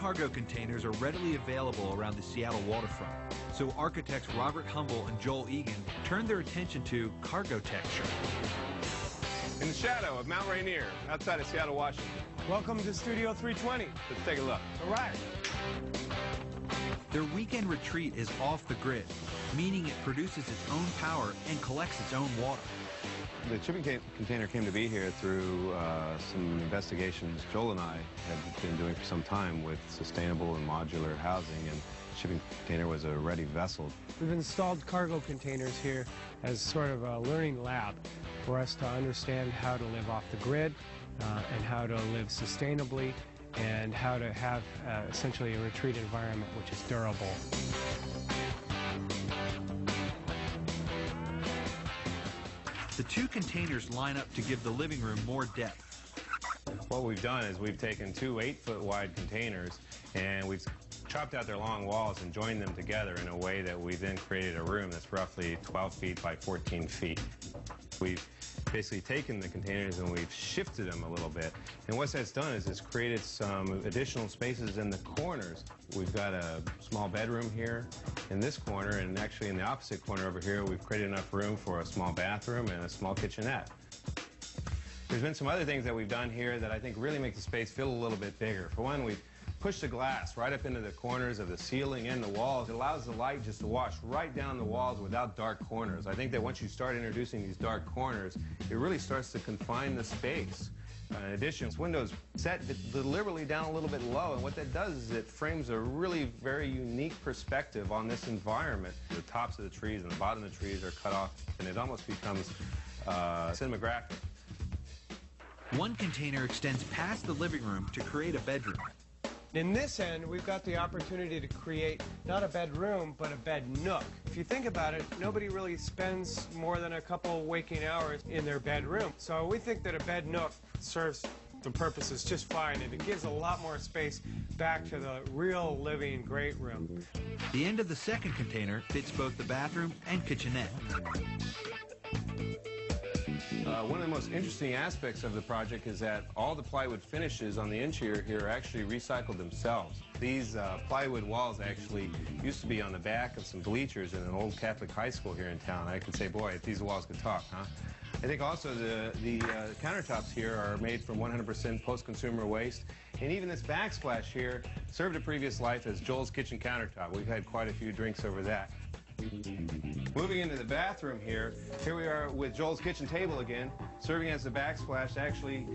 cargo containers are readily available around the Seattle waterfront, so architects Robert Humble and Joel Egan turned their attention to cargo texture. In the shadow of Mount Rainier, outside of Seattle, Washington. Welcome to Studio 320. Let's take a look. All right. Their weekend retreat is off the grid, meaning it produces its own power and collects its own water. The shipping container came to be here through some investigations Joel and I had been doing for some time with sustainable and modular housing, and shipping container was a ready vessel. We've installed cargo containers here as sort of a learning lab for us to understand how to live off the grid and how to live sustainably and how to have essentially a retreat environment which is durable. The two containers line up to give the living room more depth. What we've done is we've taken two 8-foot wide containers and we've chopped out their long walls and joined them together in a way that we then created a room that's roughly 12 feet by 14 feet. We've basically taken the containers and we've shifted them a little bit. And what that's done is it's created some additional spaces in the corners. We've got a small bedroom here in this corner, and actually in the opposite corner over here we've created enough room for a small bathroom and a small kitchenette. There's been some other things that we've done here that I think really make the space feel a little bit bigger. For one, we've pushed the glass right up into the corners of the ceiling and the walls. It allows the light just to wash right down the walls without dark corners. I think that once you start introducing these dark corners, it really starts to confine the space. In addition, this window's set deliberately down a little bit low, and what that does is it frames a really very unique perspective on this environment. The tops of the trees and the bottom of the trees are cut off, and it almost becomes cinematographic. One container extends past the living room to create a bedroom. In this end, we've got the opportunity to create not a bedroom, but a bed nook. If you think about it, nobody really spends more than a couple waking hours in their bedroom. So we think that a bed nook serves the purposes just fine, and it gives a lot more space back to the real living great room. The end of the second container fits both the bathroom and kitchenette. One of the most interesting aspects of the project is that all the plywood finishes on the interior here are actually recycled themselves. These plywood walls actually used to be on the back of some bleachers in an old Catholic high school here in town. I could say, boy, if these walls could talk, huh? I think also the countertops here are made from 100% post-consumer waste. And even this backsplash here served a previous life as Joel's kitchen countertop. We've had quite a few drinks over that. Moving into the bathroom here we are with Joel's kitchen table again, serving as the backsplash actually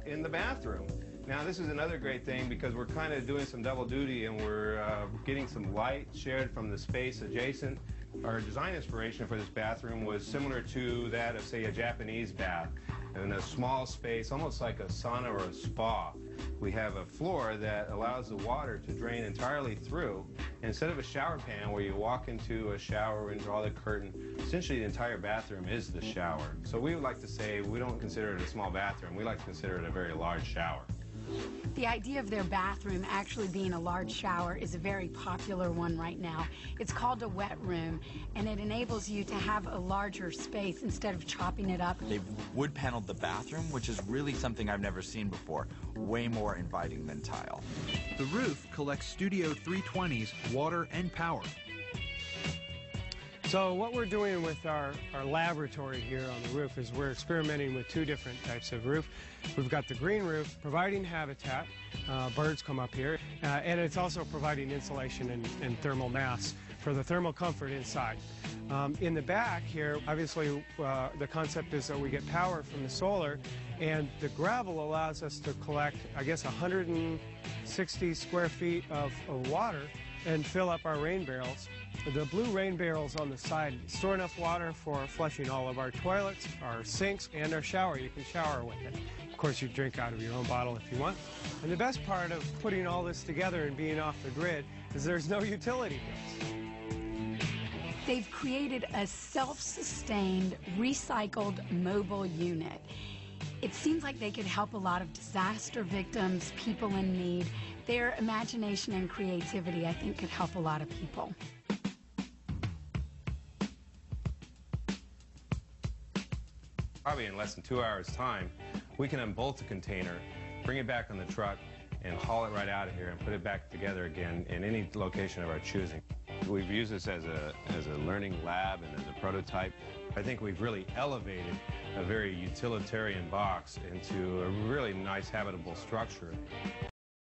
in the bathroom. Now this is another great thing because we're kind of doing some double duty and we're getting some light shared from the space adjacent. Our design inspiration for this bathroom was similar to that of, say, a Japanese bath. In a small space, almost like a sauna or a spa. We have a floor that allows the water to drain entirely through. Instead of a shower pan where you walk into a shower and draw the curtain, essentially the entire bathroom is the shower. So we would like to say we don't consider it a small bathroom, we like to consider it a very large shower. The idea of their bathroom actually being a large shower is a very popular one right now. It's called a wet room, and it enables you to have a larger space instead of chopping it up. They've wood paneled the bathroom, which is really something I've never seen before. Way more inviting than tile. The roof collects Studio 320's water and power. So what we're doing with our laboratory here on the roof is we're experimenting with two different types of roof. We've got the green roof providing habitat. Birds come up here. And it's also providing insulation and thermal mass for the thermal comfort inside. In the back here, obviously, the concept is that we get power from the solar, and the gravel allows us to collect, I guess, 160 square feet of water and fill up our rain barrels. The blue rain barrels on the side store enough water for flushing all of our toilets, our sinks, and our shower. You can shower with it. Of course, you drink out of your own bottle if you want. And the best part of putting all this together and being off the grid is there's no utility bills. They've created a self-sustained, recycled mobile unit. It seems like they could help a lot of disaster victims, people in need. Their imagination and creativity, I think, could help a lot of people. Probably in less than 2 hours' time, we can unbolt the container, bring it back on the truck, and haul it right out of here and put it back together again in any location of our choosing. We've used this as a learning lab and as a prototype. I think we've really elevated a very utilitarian box into a really nice habitable structure.